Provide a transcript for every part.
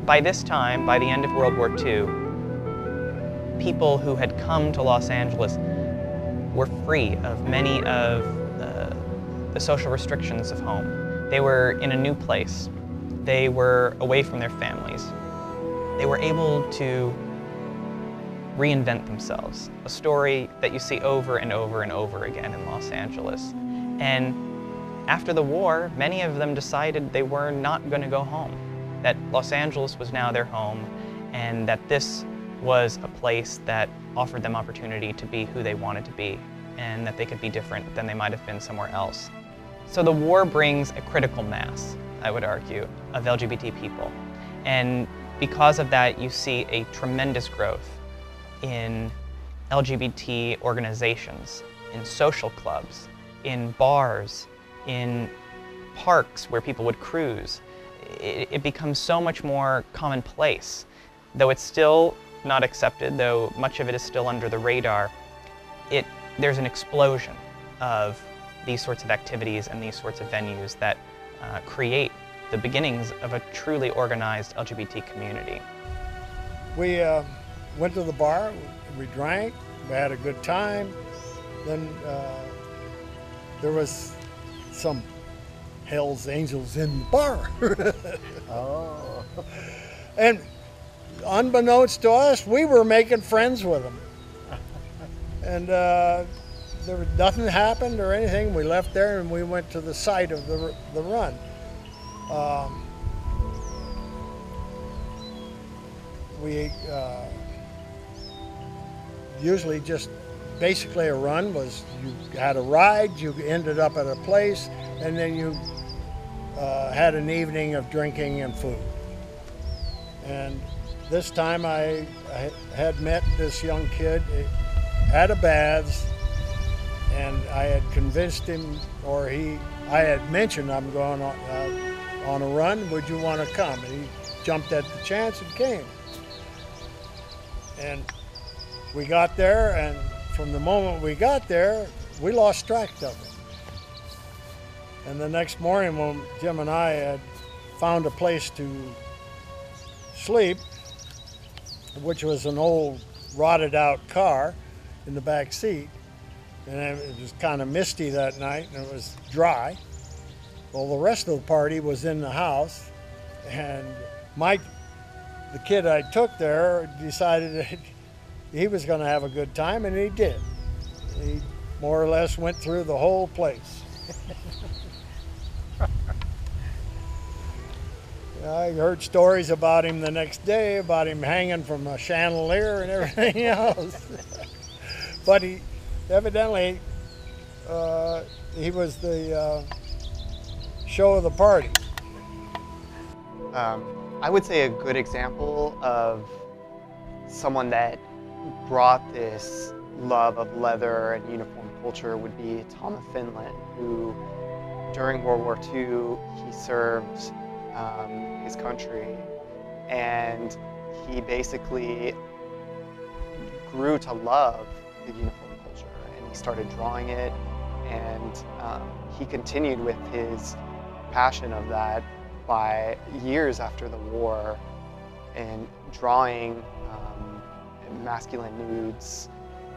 By this time, by the end of World War II, people who had come to Los Angeles were free of many of the social restrictions of home. They were in a new place. They were away from their families. They were able to reinvent themselves, a story that you see over and over and over again in Los Angeles. And after the war, many of them decided they were not going to go home, that Los Angeles was now their home, and that this was a place that offered them opportunity to be who they wanted to be, and that they could be different than they might have been somewhere else. So the war brings a critical mass, I would argue, of LGBT people. And because of that, you see a tremendous growth in LGBT organizations, in social clubs, in bars, in parks where people would cruise. It becomes so much more commonplace. Though it's still not accepted, though much of it is still under the radar, there's an explosion of these sorts of activities and these sorts of venues that create the beginnings of a truly organized LGBT community. We went to the bar, we drank, we had a good time. Then there was some Hell's Angels in the bar. Oh. And unbeknownst to us, we were making friends with them. And there was nothing happened or anything. We left there and we went to the site of the run. We usually just basically a run was you had a ride, you ended up at a place, and then you had an evening of drinking and food. And this time I had met this young kid at a baths, and I had convinced him, or I had mentioned I'm going on a run, would you want to come? And he jumped at the chance and came. And we got there, and from the moment we got there, we lost track of it. And the next morning when Jim and I had found a place to sleep, which was an old rotted out car in the back seat, and it was kind of misty that night and it was dry. Well, the rest of the party was in the house, and Mike, the kid I took there, decided that he was going to have a good time, and he did. He more or less went through the whole place. I heard stories about him the next day, about him hanging from a chandelier and everything else. But he evidently, he was the show of the party. I would say a good example of someone that brought this love of leather and uniform culture would be Tom of Finland, who during World War II, he served his country, and he basically grew to love the uniform culture, and he started drawing it, and he continued with his passion of that by years after the war, and drawing masculine nudes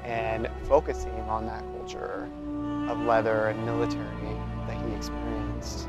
and focusing on that culture of leather and military that he experienced.